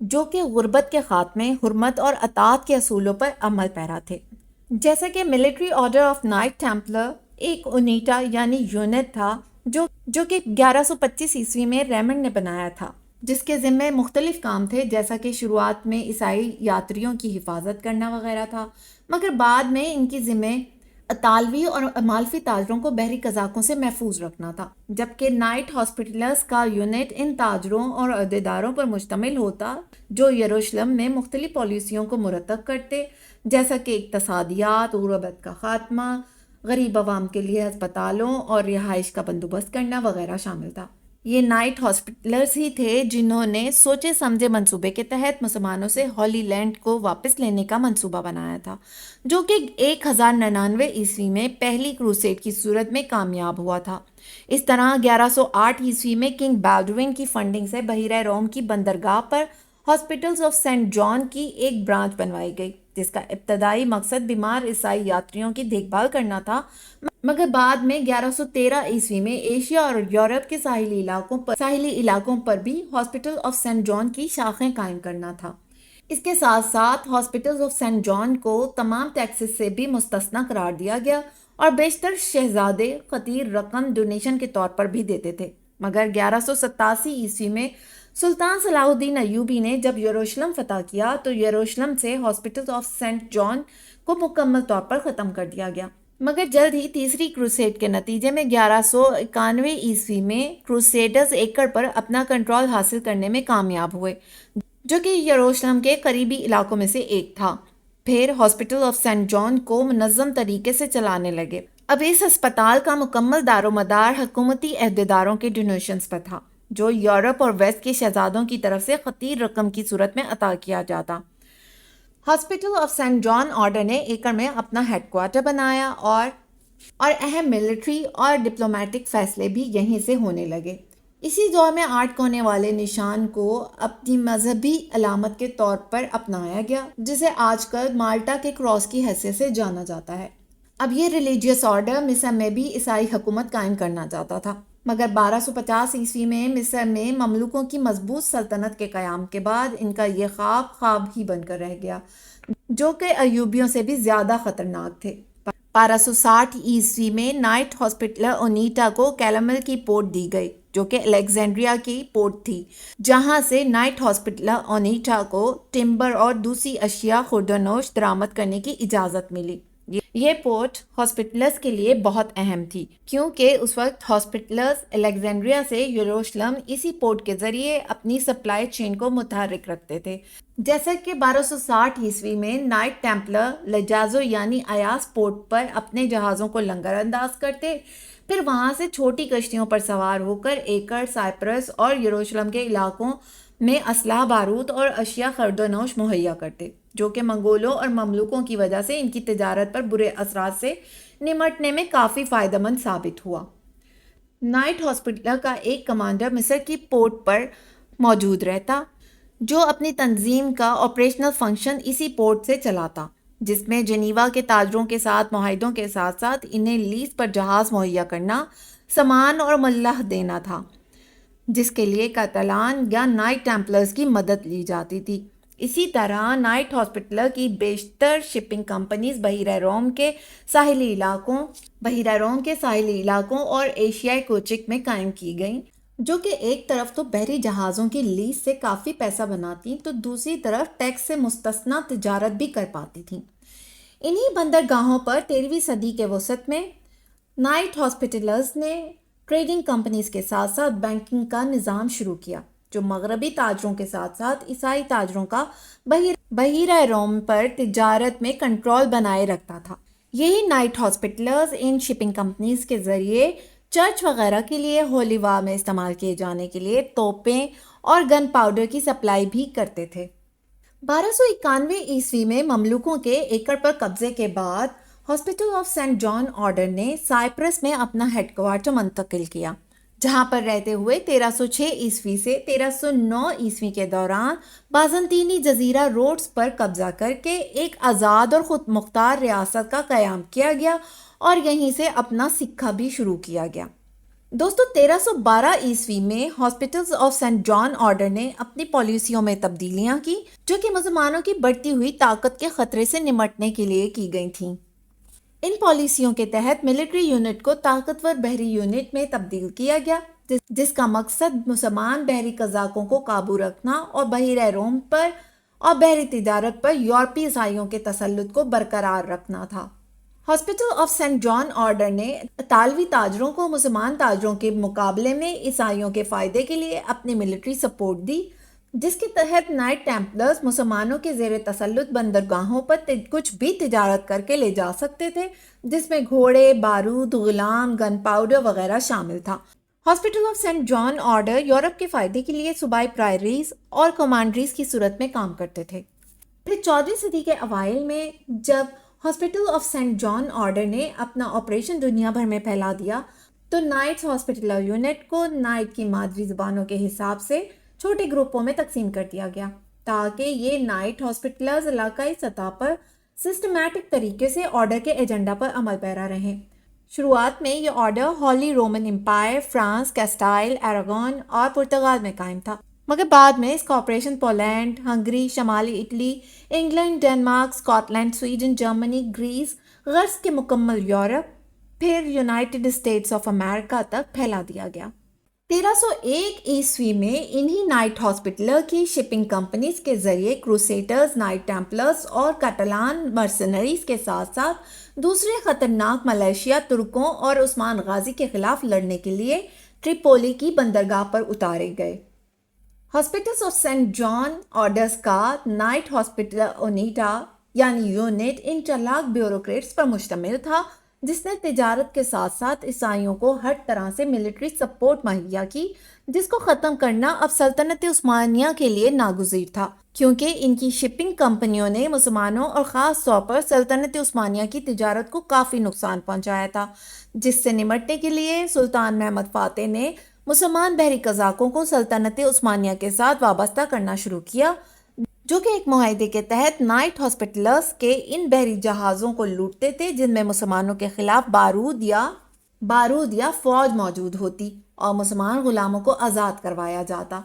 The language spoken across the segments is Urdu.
جو کہ غربت کے خاتمے، حرمت اور اطاعت کے اصولوں پر عمل پیرا تھے. جیسا کہ ملٹری آرڈر آف نائٹ ٹیمپلر ایک اونیٹا یعنی یونٹ تھا جو کہ 1125 میں ریمنڈ نے بنایا تھا، جس کے ذمے مختلف کام تھے، جیسا کہ شروعات میں عیسائی یاتریوں کی حفاظت کرنا وغیرہ تھا، مگر بعد میں ان کی ذمے اطالوی اور امالفی تاجروں کو بحری قزاقوں سے محفوظ رکھنا تھا، جبکہ نائٹ ہاسپٹلرز کا یونٹ ان تاجروں اور عہدیداروں پر مشتمل ہوتا جو یروشلم میں مختلف پالیسیوں کو مرتب کرتے، جیسا کہ اقتصادیات، غربت کا خاتمہ، غریب عوام کے لیے ہسپتالوں اور رہائش کا بندوبست کرنا وغیرہ شامل تھا. یہ نائٹ ہاسپٹلرز ہی تھے جنہوں نے سوچے سمجھے منصوبے کے تحت مسلمانوں سے ہولی لینڈ کو واپس لینے کا منصوبہ بنایا تھا، جو کہ 1099 میں پہلی کروسیڈ کی صورت میں کامیاب ہوا تھا. اس طرح 1108 میں کنگ بالڈوین کی فنڈنگ سے بحیرہ روم کی بندرگاہ پر ہاسپٹلز آف سینٹ جان کی ایک برانچ بنوائی گئی، جس کا ابتدائی مقصد بیمار عیسائی یاتریوں کی دیکھ بھال کرنا تھا، مگر بعد میں 1113 میں ایشیا اور یورپ کے ساحلی علاقوں پر بھی ہاسپٹل آف سینٹ جان کی شاخیں قائم کرنا تھا. اس کے ساتھ ساتھ ہاسپٹلز آف سینٹ جان کو تمام ٹیکسز سے بھی مستثنی قرار دیا گیا اور بیشتر شہزادے خطیر رقم ڈونیشن کے طور پر بھی دیتے تھے. مگر 1187 میں سلطان صلاح الدین ایوبی نے جب یروشلم فتح کیا تو یروشلم سے ہاسپٹل آف سینٹ جان کو مکمل طور پر ختم کر دیا گیا. مگر جلد ہی تیسری کروسیڈ کے نتیجے میں 1191 میں کروسیڈرز ایکڑ پر اپنا کنٹرول حاصل کرنے میں کامیاب ہوئے، جو کہ یروشلم کے قریبی علاقوں میں سے ایک تھا. پھر ہاسپٹل آف سینٹ جان کو منظم طریقے سے چلانے لگے. اب اس ہسپتال کا مکمل دار و مدار حکومتی عہدیداروں کے ڈونیشنز پر تھا، جو یورپ اور ویسٹ کے شہزادوں کی طرف سے خطیر رقم کی صورت میں عطا کیا جاتا. Hospital of saint John order نے ایکڑ میں اپنا ہیڈ کوارٹر بنایا اور اہم ملٹری اور ڈپلومیٹک فیصلے بھی یہیں سے ہونے لگے. اسی دور میں 8 کونے والے نشان کو اپنی مذہبی علامت کے طور پر اپنایا گیا، جسے آج کل مالٹا کے کراس کی حیثیت سے جانا جاتا ہے. اب یہ ریلیجیس آرڈر مصر میں بھی عیسائی حکومت قائم کرنا چاہتا تھا، مگر 1250 میں مصر میں مملوکوں کی مضبوط سلطنت کے قیام کے بعد ان کا یہ خواب ہی بن کر رہ گیا، جو کہ ایوبیوں سے بھی زیادہ خطرناک تھے. 1260 میں نائٹ ہاسپٹلر اونیٹا کو کیلمل کی پورٹ دی گئی، جو کہ الیگزینڈریا کی پورٹ تھی، جہاں سے نائٹ ہاسپٹلر اونیٹا کو ٹمبر اور دوسری اشیاء خوردونوش درآمد کرنے کی اجازت ملی. یہ پورٹ ہاسپٹلرز کے لیے بہت اہم تھی، کیونکہ اس وقت ہاسپٹلرز الیگزینڈریا سے یروشلم اسی پورٹ کے ذریعے اپنی سپلائی چین کو متحرک رکھتے تھے. جیسا کہ 1260 میں نائٹ ٹیمپلر لجازو یعنی ایاس پورٹ پر اپنے جہازوں کو لنگر انداز کرتے، پھر وہاں سے چھوٹی کشتیوں پر سوار ہو کر ایکڑ، سائپرس اور یروشلم کے علاقوں میں اسلحہ، بارود اور اشیاء خوردونوش مہیا کرتے، جو کہ منگولوں اور مملوکوں کی وجہ سے ان کی تجارت پر برے اثرات سے نمٹنے میں کافی فائدہ مند ثابت ہوا. نائٹ ہاسپٹلر کا ایک کمانڈر مصر کی پورٹ پر موجود رہتا، جو اپنی تنظیم کا آپریشنل فنکشن اسی پورٹ سے چلاتا، جس میں جنیوا کے تاجروں کے ساتھ معاہدوں کے ساتھ ساتھ انہیں لیز پر جہاز مہیا کرنا، سامان اور ملح دینا تھا، جس کے لیے کاتالان یا نائٹ ٹیمپلرز کی مدد لی جاتی تھی. اسی طرح نائٹ ہاسپٹلر کی بیشتر شپنگ کمپنیز بحیرہ روم کے ساحلی علاقوں اور ایشیائی کوچک میں قائم کی گئیں، جو کہ ایک طرف تو بحری جہازوں کی لیز سے کافی پیسہ بناتی تو دوسری طرف ٹیکس سے مستثنی تجارت بھی کر پاتی تھیں. انہی بندرگاہوں پر 13ویں صدی کے وسط میں نائٹ ہاسپٹلرز نے ٹریڈنگ کمپنیز کے ساتھ ساتھ بینکنگ کا نظام شروع کیا، جو مغربی تاجروں کے ساتھ ساتھ عیسائی تاجروں کا بحیرہ روم پر تجارت میں کنٹرول بنائے رکھتا تھا. یہی نائٹ ہاسپٹلرز ان شپنگ کمپنیز کے ذریعے چرچ وغیرہ کے لیے ہولی وار میں استعمال کیے جانے کے لیے توپیں اور گن پاؤڈر کی سپلائی بھی کرتے تھے. 1291 میں مملوکوں کے ایکڑ پر قبضے کے بعد hospital of saint John order نے سائپرس میں اپنا ہیڈ کوارٹر منتقل کیا، جہاں پر رہتے ہوئے 1306 سے 1309 کے دوران بازنطینی جزیرہ روڈز پر قبضہ کر کے ایک آزاد اور خود مختار ریاست کا قیام کیا گیا اور یہیں سے اپنا سکہ بھی شروع کیا گیا. دوستو 1312 میں hospitals of saint John order نے اپنی پالیسیوں میں تبدیلیاں کی جو کہ مسلمانوں کی بڑھتی ہوئی طاقت کے خطرے سے نمٹنے کے لیے کی گئی تھیں۔ ان پالیسیوں کے تحت ملٹری یونٹ کو طاقتور بحری یونٹ میں تبدیل کیا گیا جس کا مقصد مسلمان بحری قزاقوں کو قابو رکھنا اور بحیرہ روم پر اور بحری تجارت پر یورپی عیسائیوں کے تسلط کو برقرار رکھنا تھا۔ Hospital of saint John order نے اطالوی تاجروں کو مسلمان تاجروں کے مقابلے میں عیسائیوں کے فائدے کے لیے اپنی ملٹری سپورٹ دی، جس کے تحت نائٹ ٹیمپلرز مسلمانوں کے زیر تسلط بندرگاہوں پر کچھ بھی تجارت کر کے لے جا سکتے تھے، جس میں گھوڑے، بارود، غلام، گن پاؤڈر وغیرہ شامل تھا۔ Hospital of saint John order Europe کے فائدے کے لیے صوبائی پرائریز اور کمانڈریز کی صورت میں کام کرتے تھے۔ پھر 14ویں صدی کے اوائل میں جب hospital of saint John order نے اپنا آپریشن دنیا بھر میں پھیلا دیا تو نائٹس ہاسپٹلر یونٹ کو نائٹ کی مادری زبانوں کے حساب سے چھوٹے گروپوں میں تقسیم کر دیا گیا تاکہ یہ نائٹ ہاسپٹلرز علاقائی سطح پر سسٹمیٹک طریقے سے آرڈر کے ایجنڈا پر عمل پیرا رہیں۔ شروعات میں یہ order holy Roman empire, France, Castile, Aragon اور پرتگال میں قائم تھا، مگر بعد میں اس کا آپریشن پولینڈ، ہنگری، شمالی Italy, England, Denmark, Scotland, Sweden, Germany, Greece, غرض کے مکمل یورپ، پھر یونائٹڈ اسٹیٹس آف امریکہ تک پھیلا دیا گیا۔ 1301 میں انہی نائٹ ہاسپٹلر کی شپنگ کمپنیز کے ذریعے کروسیڈرز، نائٹ ٹیمپلرز اور کیٹالان مرسنریز کے ساتھ ساتھ دوسرے خطرناک ملیشیا ترکوں اور عثمان غازی کے خلاف لڑنے کے لیے ٹریپولی کی بندرگاہ پر اتارے گئے۔ Hospitals of saint John orders کا نائٹ ہاسپٹل اونیٹا یعنی یونٹ ان چالاک بیوروکریٹس پر مشتمل تھا جس نے تجارت کے ساتھ ساتھ عیسائیوں کو ہر طرح سے ملٹری سپورٹ مہیا کی، جس کو ختم کرنا اب سلطنت عثمانیہ کے لیے ناگزیر تھا کیونکہ ان کی شپنگ کمپنیوں نے مسلمانوں اور خاص طور پر سلطنت عثمانیہ کی تجارت کو کافی نقصان پہنچایا تھا، جس سے نمٹنے کے لیے سلطان محمد فاتح نے مسلمان بحری قزاقوں کو سلطنت عثمانیہ کے ساتھ وابستہ کرنا شروع کیا، جو کہ ایک معاہدے کے تحت نائٹ ہاسپٹلرز کے ان بحری جہازوں کو لوٹتے تھے جن میں مسلمانوں کے خلاف بارود یا فوج موجود ہوتی اور مسلمان غلاموں کو آزاد کروایا جاتا۔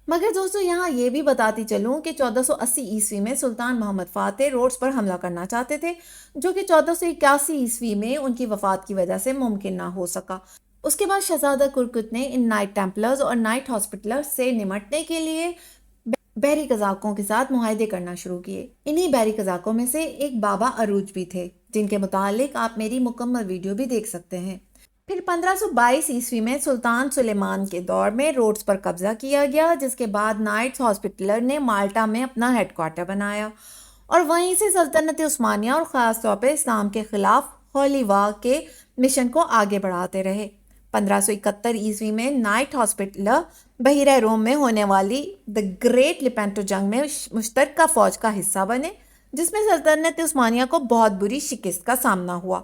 مگر دوستو یہاں یہ بھی بتاتی چلوں کہ 1480 میں سلطان محمد فاتح روڈز پر حملہ کرنا چاہتے تھے، جو کہ 1481 میں ان کی وفات کی وجہ سے ممکن نہ ہو سکا۔ اس کے بعد شہزادہ کرکت نے ان نائٹ ٹیمپلرز اور نائٹ ہاسپٹلرز سے نمٹنے کے لیے بحری قزاقوں کے ساتھ معاہدے کرنا شروع کیے۔ انہی بحری قزاقوں میں سے ایک بابا عروج بھی تھے جن کے متعلق آپ میری مکمل ویڈیو بھی دیکھ سکتے ہیں۔ پھر 1522 میں سلطان سلیمان کے دور میں روڈز پر قبضہ کیا گیا، جس کے بعد نائٹس ہاسپٹلر نے مالٹا میں اپنا ہیڈ کوارٹر بنایا اور وہیں سے سلطنت عثمانیہ اور خاص طور پہ اسلام کے خلاف ہولی وار کے مشن کو آگے بڑھاتے رہے۔ 1571 میں نائٹ ہاسپٹلر بحیرہ روم میں ہونے والی دی گریٹ لیپینٹو جنگ میں مشترکہ فوج کا حصہ بنے، جس میں سلطنت عثمانیہ کو بہت بری شکست کا سامنا ہوا۔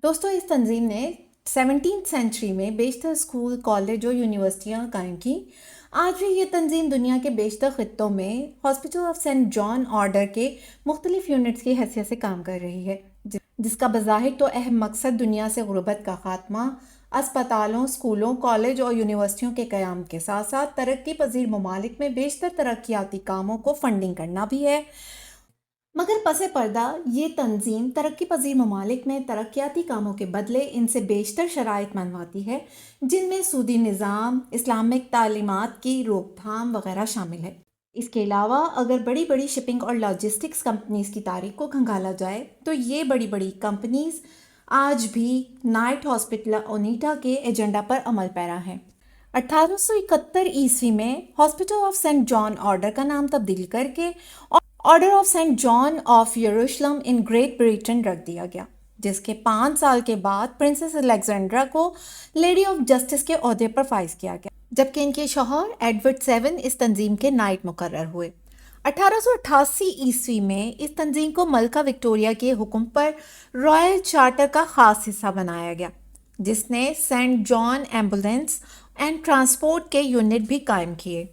دوستو اس تنظیم نے 17ویں سینچری میں بیشتر اسکول، کالج اور یونیورسٹیاں قائم کی۔ آج بھی یہ تنظیم دنیا کے بیشتر خطوں میں hospital of saint John order کے مختلف یونٹس کی حیثیت سے کام کر رہی ہے، جس کا بظاہر تو اہم مقصد دنیا سے غربت کا خاتمہ، اسپتالوں، اسکولوں، کالج اور یونیورسٹیوں کے قیام کے ساتھ ساتھ ترقی پذیر ممالک میں بیشتر ترقیاتی کاموں کو فنڈنگ کرنا بھی ہے۔ مگر پس پردہ یہ تنظیم ترقی پذیر ممالک میں ترقیاتی کاموں کے بدلے ان سے بیشتر شرائط منواتی ہے، جن میں سودی نظام، اسلامک تعلیمات کی روک تھام وغیرہ شامل ہے۔ اس کے علاوہ اگر بڑی بڑی شپنگ اور لاجسٹکس کمپنیز کی تاریخ کو کھنگالا جائے تو یہ بڑی بڑی کمپنیز آج بھی نائٹ ہاسپٹل اونیٹا کے ایجنڈا پر عمل پیرا ہیں۔ 1871 میں hospital of saint John order کا نام تبدیل کر کے order of saint John of Jerusalem in great Britain رکھ دیا گیا، جس کے 5 سال کے بعد پرنسس الیگزینڈرا کو لیڈی آف جسٹس کے عہدے پر فائز کیا گیا، جبکہ ان کے شوہر ایڈورڈ 7 اس تنظیم کے نائٹ مقرر ہوئے۔ 1888 میں اس تنظیم کو ملکہ وکٹوریہ کے حکم پر رائل چارٹر کا خاص حصہ بنایا گیا، جس نے saint John ambulance and transport کے یونٹ بھی قائم کیے۔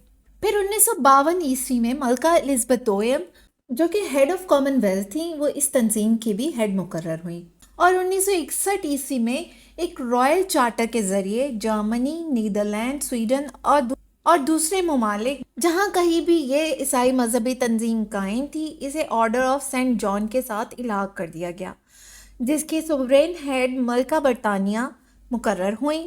پھر 1952 میں ملکہ الزبتھ دوئم جو کہ ہیڈ آف کامن ویلتھ تھیں، وہ اس تنظیم کی بھی ہیڈ مقرر ہوئیں۔ اور 1961 عیسوی میں ایک رائل چارٹر کے ذریعے جرمنی، نیدرلینڈ، سویڈن اور دوسرے ممالک جہاں کہیں بھی یہ عیسائی مذہبی تنظیم قائم تھی، اسے آرڈر آف سینٹ جان کے ساتھ الحاق کر دیا گیا، جس کی سوورین ہیڈ ملکہ برطانیہ مقرر ہوئیں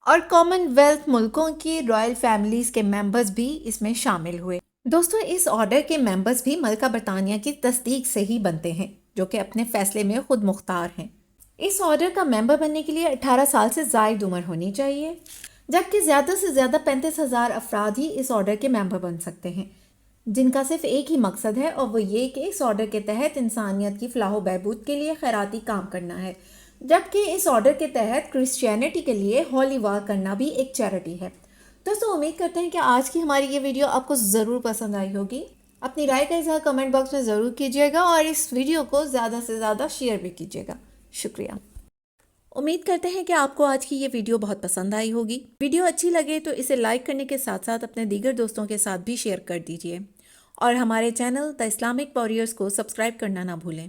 اور کامن ویلتھ ملکوں کی رائل فیملیز کے ممبرز بھی اس میں شامل ہوئے۔ دوستو، اس آرڈر کے ممبرز بھی ملکہ برطانیہ کی تصدیق سے ہی بنتے ہیں، جو کہ اپنے فیصلے میں خود مختار ہیں۔ اس آرڈر کا ممبر بننے کے لیے 18 سال سے زائد عمر ہونی چاہیے، جبکہ زیادہ سے زیادہ 35,000 افراد ہی اس آرڈر کے ممبر بن سکتے ہیں، جن کا صرف ایک ہی مقصد ہے، اور وہ یہ کہ اس آرڈر کے تحت انسانیت کی فلاح و بہبود کے لیے خیراتی کام کرنا ہے، جبکہ اس آرڈر کے تحت کرسچینٹی کے لیے ہولی وار کرنا بھی ایک چیریٹی ہے۔ دوستو، امید کرتے ہیں کہ آج کی ہماری یہ ویڈیو آپ کو ضرور پسند آئی ہوگی۔ اپنی رائے کا اظہار کمنٹ باکس میں ضرور کیجیے گا اور اس ویڈیو کو زیادہ سے زیادہ شیئر بھی کیجیے گا۔ شکریہ۔ امید کرتے ہیں کہ آپ کو آج کی یہ ویڈیو بہت پسند آئی ہوگی۔ ویڈیو اچھی لگے تو اسے لائک کرنے کے ساتھ ساتھ اپنے دیگر دوستوں کے ساتھ بھی شیئر کر دیجیے، اور ہمارے چینل دی اسلامک واریئرز کو سبسکرائب کرنا نہ بھولیں۔